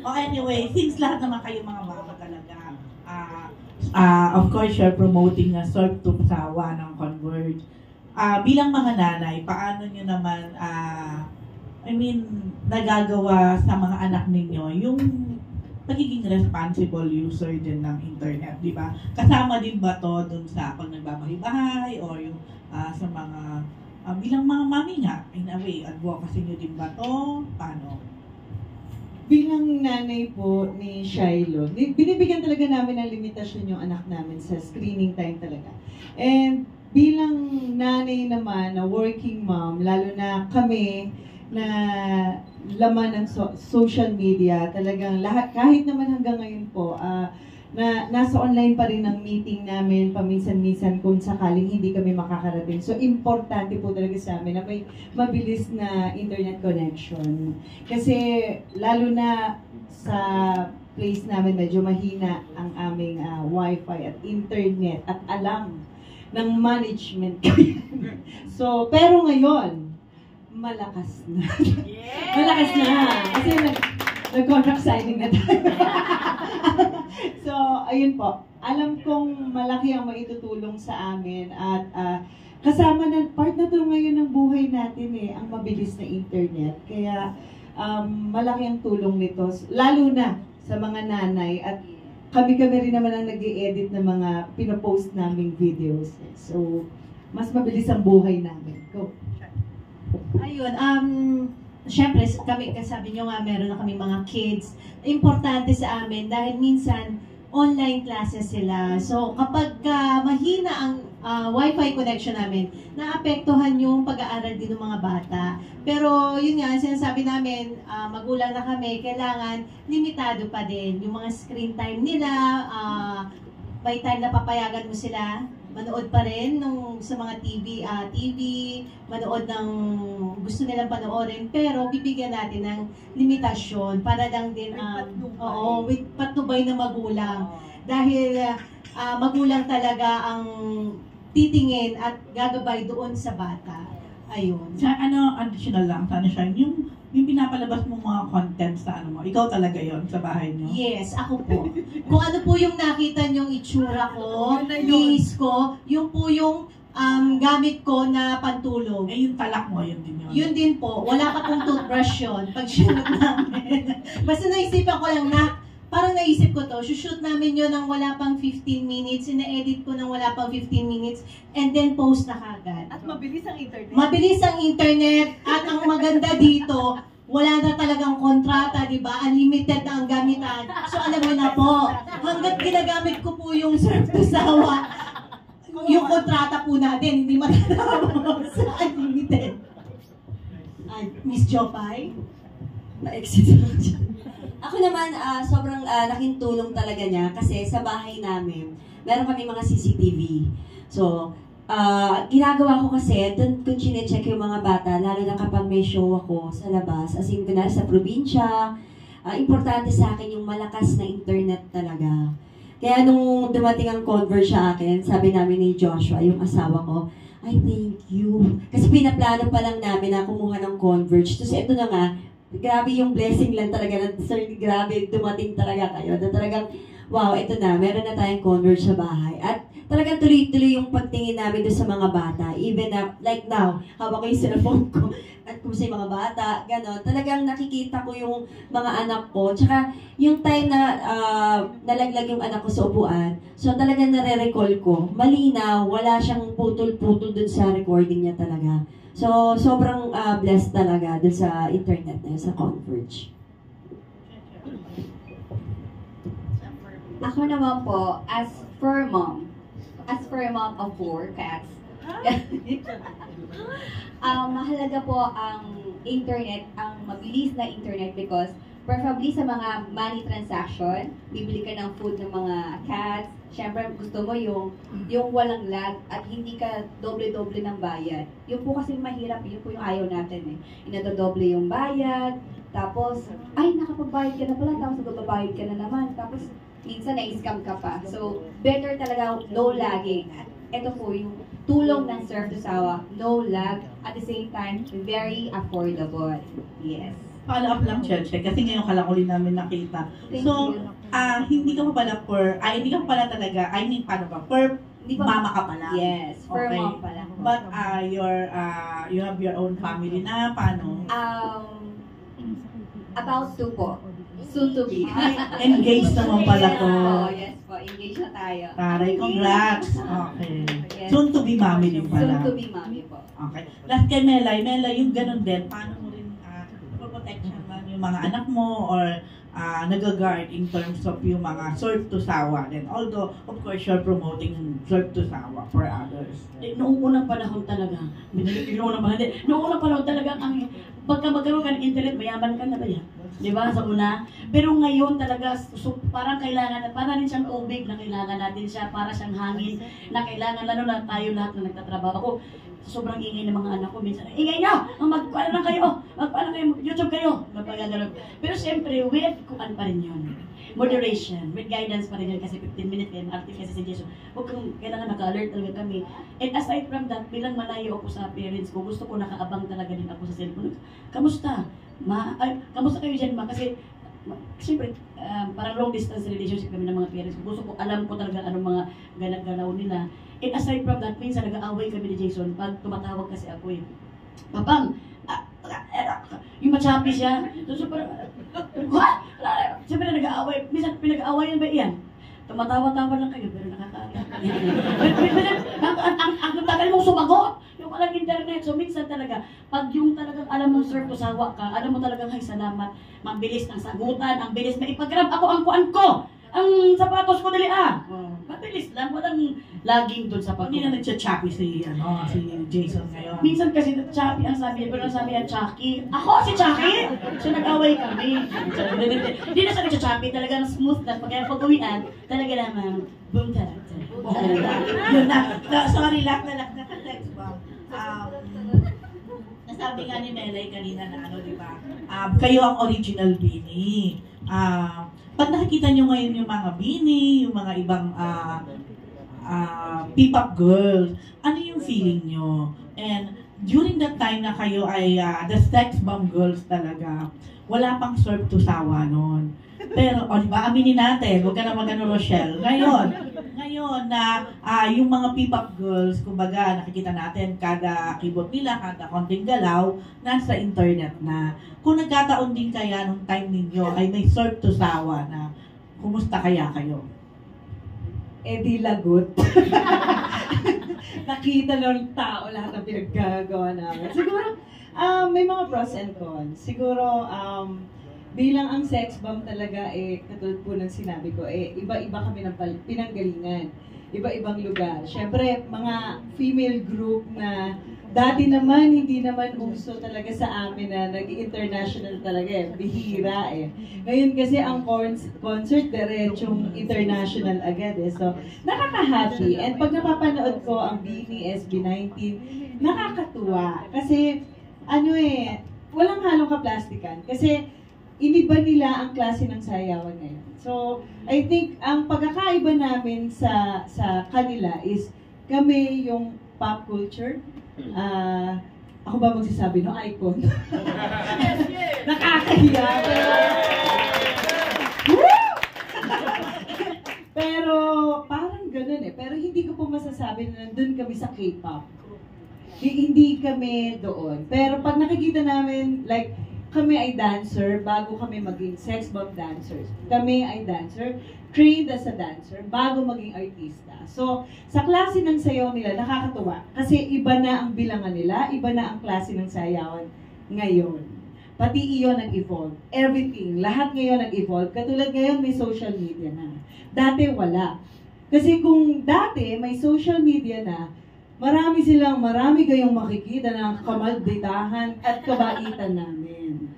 Oh, anyway, since lahat naman kayo mga mama talaga, of course, you're promoting na Serve to Sawa ng Converge. Bilang mga nanay, paano nyo naman, nagagawa sa mga anak ninyo yung pagiging responsible user din ng internet, di ba? Kasama din ba to dun sa pag nagbabahay-bahay or yung sa mga, bilang mga mami nga, in a way, advocacy nyo din ba to? Paano? Bilang nanay po ni Shiloh, binibigyan talaga namin ng limitasyon yung anak namin sa screening time talaga. And bilang nanay naman, na working mom, lalo na kami, na laman ng social media, talagang lahat, kahit naman hanggang ngayon po, nasa online pa rin ang meeting namin, paminsan-minsan kung sakaling hindi kami makakarating. So, importante po talaga sa amin na may mabilis na internet connection. Kasi, lalo na sa place namin, medyo mahina ang aming wifi at internet at alam ng management. So, pero ngayon, malakas na. Yeah! Malakas na. Kasi nag-contract signing na tayo. So, ayun po. Alam kong malaki ang maitutulong sa amin at kasama na, part na to ngayon ng buhay natin ang mabilis na internet. Kaya, malaki ang tulong nito. Lalo na sa mga nanay at kami-kami rin naman ang nag-i-edit ng mga pinopost naming videos. So, mas mabilis ang buhay namin. Go. Ayun, syempre, kami, kasabi nyo nga, meron na kami mga kids. Importante sa amin dahil minsan, online classes sila. So, kapag mahina ang wifi connection namin, naapektuhan yung pag-aaral din ng mga bata. Pero, yun nga, sinasabi namin, magulang na kami, kailangan limitado pa din. Yung mga screen time nila, by time na papayagan mo sila, manood pa rin sa mga TV, manood ng gusto nilang panoorin, pero bibigyan natin ng limitasyon para lang din, with patnubay ng magulang. Dahil magulang talaga ang titingin at gagabay doon sa bata. Ayun. Sa additional lang, sana siya, yung pinapalabas mong mga content sa mo, ikaw talaga yon sa bahay niyo? Yes, ako po. Kung ano po yung nakita niyong itsura ko, bihis ko, yung po yung gamit ko na pantulog. Yung talak mo, yun din yun? Yun din po. Wala pa pong toothbrush yun pag shoot namin. Basta naisipan ko lang parang naisip ko to, shoot namin yun ng wala pang 15 minutes, ina-edit ko ng wala pang 15 minutes, and then post na kagad. At mabilis ang internet. Mabilis ang internet, at ang maganda dito, wala na talagang kontrata, di ba? Unlimited na ang gamitan. So alam mo na po, hanggat ginagamit ko po yung Serve to Sawa, yung kontrata po natin, hindi matatapos sa unlimited. Miss Jopay? Na-exit lang dyan. Ako naman, sobrang laking tulong talaga niya kasi sa bahay namin, meron kami mga CCTV. So, ginagawa ko kasi, doon kung chinecheck yung mga bata, lalo na kapag may show ako sa labas, as in, kunwari sa probinsya, importante sa akin yung malakas na internet talaga. Kaya nung dumating ang Converge sa akin, sabi namin ni Joshua, yung asawa ko, I thank you. Kasi pinaplano pa lang namin na kumuha ng Converge. Tapos ito na nga, grabe yung blessing lang talaga. Sir, grabe, dumating talaga kayo. Na talagang, wow, ito na, meron na tayong Converge sa bahay. At talagang tuloy-tuloy yung pagtingin namin doon sa mga bata. Even like now, hawak ko yung cellphone ko. At kung sa mga bata, gano'n. Talagang nakikita ko yung mga anak ko. Tsaka yung time na nalaglag yung anak ko sa upuan, so talagang nare-recall ko. Malinaw, wala siyang putol-putol doon sa recording niya talaga. So, sobrang blessed talaga dun sa internet na yun, sa Converge. Ako naman po, as for mom of 4 cats, mahalaga po ang internet, ang mabilis na internet because preferably sa mga money transaction, bibili ka ng food ng mga cats, syempre gusto mo yung walang lag at hindi ka doble-doble ng bayad. Yung po kasi mahirap, yun po yung ayaw natin Inadodoble yung bayad, tapos, ay nakapagbayad ka na pala, tapos magbabayad ka na naman, tapos minsan na-scam ka pa. So, better talaga no lagging. At ito po yung tulong ng Serve to Sawa, no lag, at the same time, very affordable. Yes. follow up lang, Cheche, kasi ngayon ka lang ulit namin nakita. Thank So, you. hindi ka pa pala hindi ka pa pala talaga, I mean, paano ba? Hindi pa- Mama ka pala. Yes, for Okay. mom pa lang. But, you have your own family na, paano? About to po. Soon to be. Engaged naman pala to. Yes po. Engaged na tayo. Taray, congrats. Okay. Yes. Soon to be mommy din Soon pala. to be mommy po. Okay. Last kay Melay. Melay, yung ganun din, paano mo rin protection man yung mga anak mo or nag-guard in terms of yung mga serve to sawa din. Although, of course, you're promoting serve to sawa for others. Noong unang panahon talaga, noong unang panahon talaga, pagka magkaroon ka ng internet, mayaman ka na ba yan? Di ba, sa una? Pero ngayon talaga, parang kailangan, para rin siyang tubig na kailangan natin siya, para siyang hangin na kailangan, lalo na tayo lahat na nagtatrabaho. Ako, sobrang ingay ng mga anak ko, minsan, ingay nyo! Magpaano lang kayo! Magpaano kayo! YouTube kayo! Magpagagano'n. Pero siyempre, with kuan pa rin yun. Moderation, with guidance pa rin yun, kasi 15 minutes yan, active kasi si Jesus. Huwag kang, kailangan naka-alert talaga kami. And aside from that, bilang malayo ako sa parents ko, gusto ko nakaabang talaga din ako sa cellphone. Kamusta? Kamusta kayo dyan, ma? Kasi, siyempre, parang long distance relationship kami ng mga parents ko. Gusto ko, alam ko talaga anong mga galaw nila. And aside from that, minsan nag-aaway kami ni Jason pag tumatawag kasi ako eh. Papang, yung machapi siya. So, parang, what? Siyempre nag-aaway. Minsan pinag-aawayan ba iyan? Tumatawa-tawa lang kayo, pero nakakaawa. Ang tagal mong sumagot. Yung walang internet. So minsan talaga, pag yung talagang alam mong sir, kusawa ka, alam mo talagang, ay salamat, mabilis ng sagutan, ang bilis, maipagrab ako ang kuan ko. Ang sapatos ko dali mabilis lang, walang laging doon sa Hindi na nagcha-choppy si Jason ngayon. Minsan kasi Chucky ang sabi, pero ang sabi niya Chucky. Ako si Chucky! So nag-away kami. Hindi na siya nagcha-choppy, talagang smooth lang. Pag-uwian, talaga naman, boom talaga. Yun na. Sorry, lak na text ba? Nasabi nga ni Melay kanina na di ba? Kayo ang original Beanie. Pag nakikita nyo ngayon yung mga Beanie, yung mga ibang P-pop girls, ano yung feeling nyo? And during that time na kayo ay the sex bomb girls talaga, wala pang serve to sawa nun. Pero, di ba, aminin natin, huwag ka na magano Rochelle. Ngayon na yung mga P-pop girls, kumbaga, nakikita natin kada keyboard nila, kada konting galaw, nasa internet na. Kung nagkataon din kaya nung time ninyo ay may serve to sawa na, kumusta kaya kayo? Di lagot. Nakita ng tao lahat ng pinaggagawa namin. Siguro, may mga pros and cons. Siguro, bilang ang sex bomb talaga, katulad po ng sinabi ko, iba-iba kami ng pinanggalingan. Iba-ibang lugar. Siyempre, mga female group na dati naman, hindi naman uso talaga sa amin na nag-international talaga bihira Ngayon kasi ang concert diretsong international agad So, nakaka-happy. And pag napapanood ko ang Beanie SB19, nakakatuwa. Kasi, walang halong kaplastikan. Kasi, iniba nila ang klase ng sayawan ngayon. So, I think, ang pagkakaiba namin sa kanila is, kami yung pop culture. Ako ba magsasabi, no? Icon. Nakakahiya. Pero, parang ganun Pero hindi ko po masasabi na nandun kami sa K-pop. Hindi kami doon. Pero pag nakikita namin, like, kami ay dancer bago kami maging sex bomb dancers. Kami ay dancer, trained as a dancer bago maging artista. So, sa klase ng sayaw nila, nakakatuwa. Kasi iba na ang bilangan nila, iba na ang klase ng sayawan ngayon. Pati iyon nag-evolve. Everything, lahat ngayon nag-evolve. Katulad ngayon, may social media na. Dati wala. Kasi kung dati may social media na, marami kayong makikita ng kamalditahan at kabaitan namin.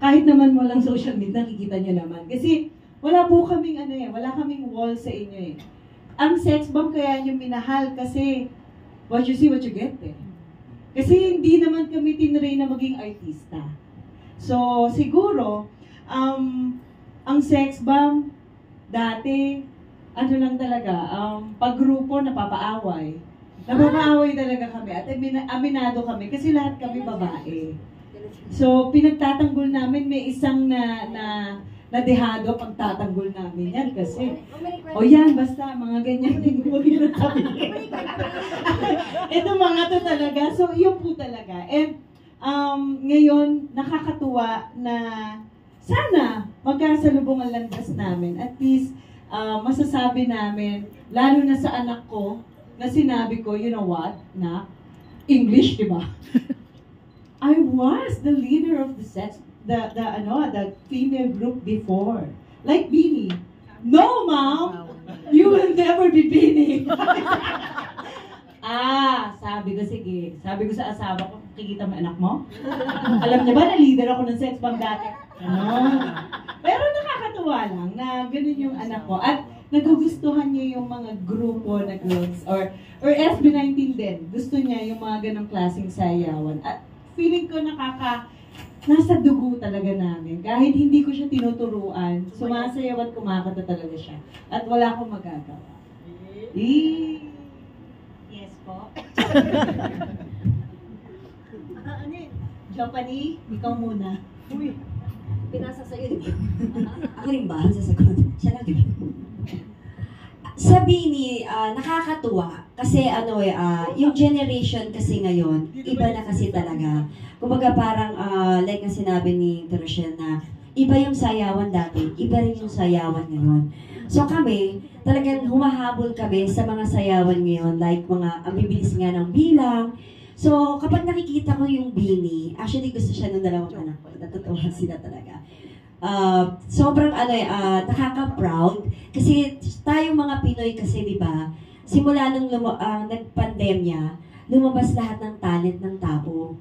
Kahit naman walang social media, nakikita nyo naman. Kasi wala po kaming wala kaming wall sa inyo Ang sex bomb kaya nyo minahal kasi what you see, what you get Kasi hindi naman kami tinray na maging artista. So, siguro, ang sex bomb, dati, lang talaga, paggrupo napapaaway. Napapaaway talaga kami at aminado kami kasi lahat kami babae. So, pinagtatanggol namin, may isang nadehado pagtatanggol namin yan kasi, o yan, basta, mga ganyan din mo yun sabihin. Ito mga to talaga, so yun po talaga. And ngayon, nakakatuwa na sana magkasalubong ang landas namin. At least, masasabi namin, lalo na sa anak ko, na sinabi ko, you know what, na English, di ba? I was the leader of the female group before. Like Beanie. No, Mom! You will never be Beanie. Sabi ko, sige. Sabi ko sa asawa ko, kikita mo anak mo? Alam niya ba na leader ako ng sex bomb dati? Pero nakakatuwa lang na ganun yung anak ko. At nagugustuhan niya yung mga grupo na girls or SB19 din. Gusto niya yung mga ganong klaseng sayawan. At feeling ko nasa dugo talaga namin. Kahit hindi ko siya tinuturuan, sumasayaw at kumakanta talaga siya. At wala akong magagawa. Yes po. Japanese, ikaw muna. Uy. Pinasa sa'yo, di ba? Ako rin ba? Sasagot. Siya lang, di ba? Sabi ni, nakakatuwa. Kasi yung generation kasi ngayon, iba na kasi talaga. Kumbaga parang, like na sinabi ni Rochelle na, iba yung sayawan dati, iba rin yung sayawan ngayon. So kami, talagang humahabol kami sa mga sayawan ngayon, like ang bibilis nga ng bilang. So, kapag nakikita ko yung Beanie, actually gusto siya ng dalawang anak ko. Natutuwa sila talaga. Sobrang nakaka-proud. Kasi tayong mga Pinoy kasi, di ba, simula nung nagpandemya, lumabas lahat ng talent ng tao.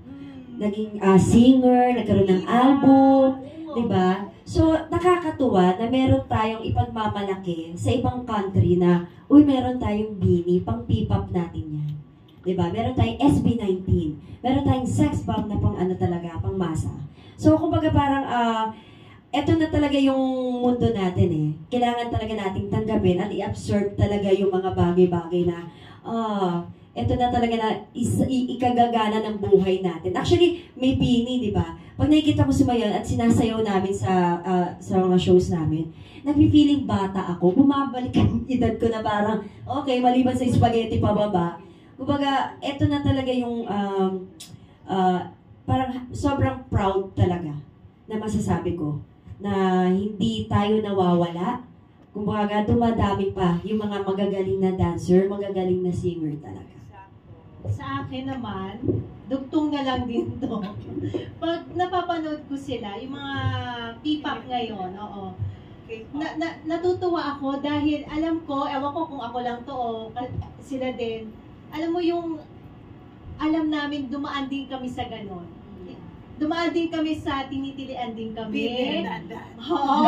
Naging singer, nagkaroon ng album, di ba? So, nakakatuwa na meron tayong ipagmamalaki sa ibang country na, uy, meron tayong Beanie, pang P-pop natin yan. Diba? Meron tayong SB19. Meron tayong sex bomb na pang pang masa. So, kumbaga parang, eto na talaga yung mundo natin eh. Kailangan talaga nating tanggapin at i-absorb talaga yung mga bagay-bagay na, eto na talaga na ikagagana ng buhay natin. Actually, may Beanie, di ba? Pag nakikita ko sumayaw at sinasayaw namin sa mga shows namin, nag-feeling bata ako, bumabalik ang edad ko na parang, okay, maliban sa spaghetti pababa, kumbaga, eto na talaga yung parang sobrang proud talaga na masasabi ko na hindi tayo nawawala. Kumbaga, dumadami pa yung mga magagaling na dancer, magagaling na singer talaga. Sa akin naman, dugtong na lang din to. Pag napapanood ko sila, yung mga P-pop ngayon, oo. Natutuwa ako dahil alam ko, ewan ko kung ako lang to o sila din, alam mo yung, alam namin, dumaan din kami sa ganon. Dumaan din kami sa tinitilian din kami. Oo.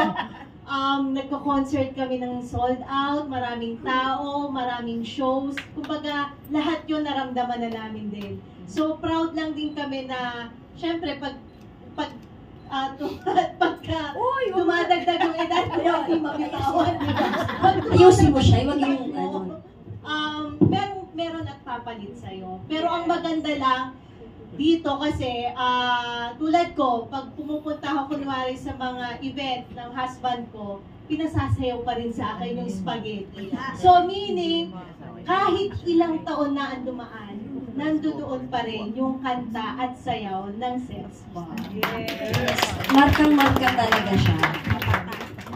Nagko-concert kami ng sold out, maraming tao, maraming shows. Kumbaga, lahat yun naramdaman na namin din. So, proud lang din kami na, syempre, pagka dumadagdag yung edad ko, hindi mabitawan, di ba? Ayusin mo siya, huwag yung meron at papalit sa'yo. Pero ang maganda lang dito kasi, tulad ko, pag pumupunta ako kunwari sa mga event ng husband ko, pinasasayaw pa rin sa akin yung spaghetti. So meaning, kahit ilang taon na ang dumaan, nandoon pa rin yung kanta at sayaw ng sex bomb. Yes. Markang-marka talaga siya.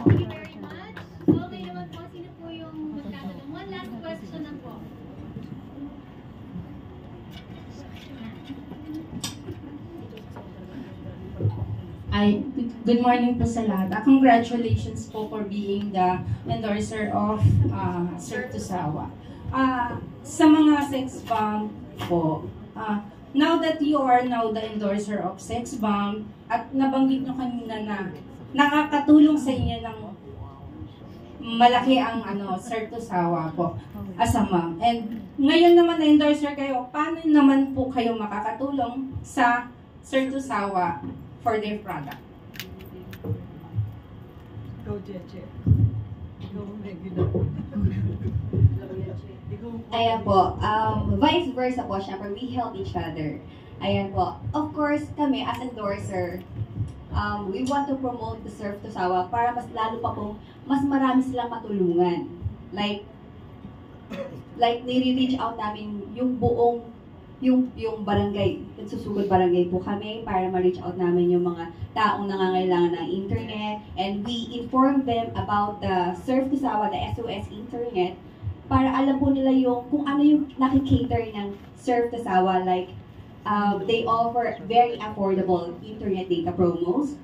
Thank you very much. Okay naman po, sino po yung magtatanong? One last question na po. Good morning po sa lahat. Congratulations po for being the endorser of Sir Tusawa. Sa mga sex bomb po, now that you are now the endorser of sex bomb, at nabanggit nyo kanina na nakakatulong sa inyo ng malaki ang Sir Tusawa po as a mom. And ngayon naman na endorser kayo, paano naman po kayo makakatulong sa Sir Tusawa for their product? Go, Jeje. Go, regular. Kaya po, vice versa po, syempre, we help each other. Ayan po. Of course, kami as endorser, we want to promote the Surf to Sawa para mas lalo pa po, mas marami silang matulungan. Like nire-reach out namin yung buong, yung barangay. Nagsusugod barangay po kami para ma-reach out namin yung mga taong nangangailangan ng internet. And we inform them about the Surf to Sawa, the SOS internet, para alam po nila yung kung ano yung nakikater ng Surf to Sawa. Like, they offer very affordable internet data promos,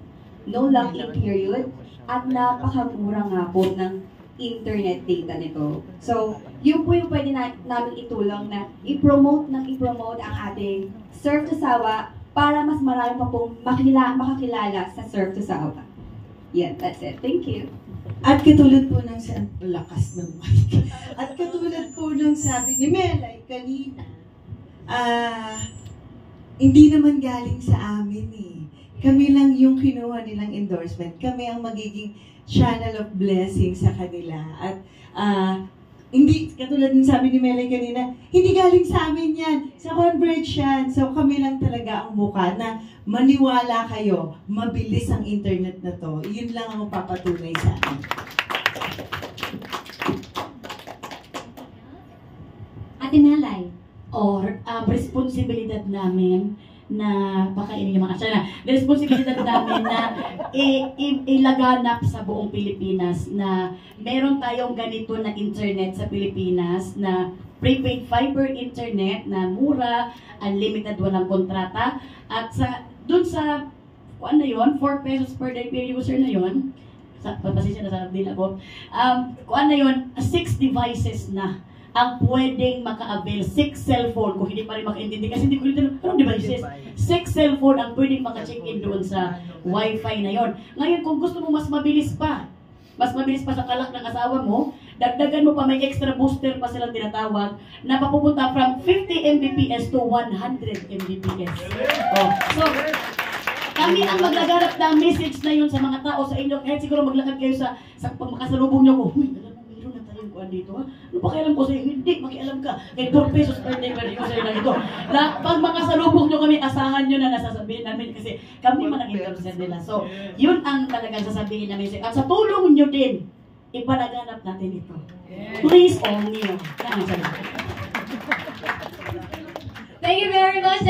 no lock-in period, at napakamura nga po ng internet data nito. So, yun po yung pwede namin itulong na i-promote ang ating Surf to Sawa para mas marami pa pong makakilala sa Surf to Sawa. Yeah, that's it. Thank you. At katulad po ng lakas ng mic. At katulad po ng sabi ni Melay kanina, hindi naman galing sa amin eh. Kami lang yung kinuha nilang endorsement. Kami ang magiging channel of blessing sa kanila. At hindi, katulad ng sabi ni Melay kanina, hindi galing sa amin yan. Sa Converge yan. So kami lang talaga ang mukha na maniwala kayo, mabilis ang internet na to. Yun lang ang papatunay sa akin. Ate Melay, or responsibilidad namin na baka ini yung mga asya na responsibilidad namin na ilaganap sa buong Pilipinas na meron tayong ganito na internet sa Pilipinas na prepaid fiber internet na mura, unlimited, walang kontrata, at sa dun sa kuan na yon, 4 pesos per day per user na yon, sa pasensya na sa din ako, kuan na yon, 6 devices na ang pwedeng maka-avail, 6 cellphone, kung hindi pa rin makaintindi, kasi hindi ko rin anong devices, 6 cellphone ang pwedeng maka-check-in doon sa wifi na yon. Ngayon, kung gusto mo mas mabilis pa sa kalak ng asawa mo, dagdagan mo pa, may extra booster pa silang tinatawag, na papupunta from 50 Mbps to 100 Mbps. Oh. So, kami ang maglagarap ng message na yun sa mga tao sa inyo, kahit siguro maglakad kayo sa pagmakasalubong nyo ko, huy, alam mo, meron na tayong kuhan dito, ha? Ano pakialam ko sa'yo? Hindi, makialam ka. Kaya 4 pesos per day per user na ito. Pag makasalubong nyo kami, asahan nyo na nasasabihin namin kasi kami man ang interest nila. So, yun ang talagang sasabihin namin. At sa tulong nyo din, ipanaganap natin ito. Please, all nyo. Thank you very much.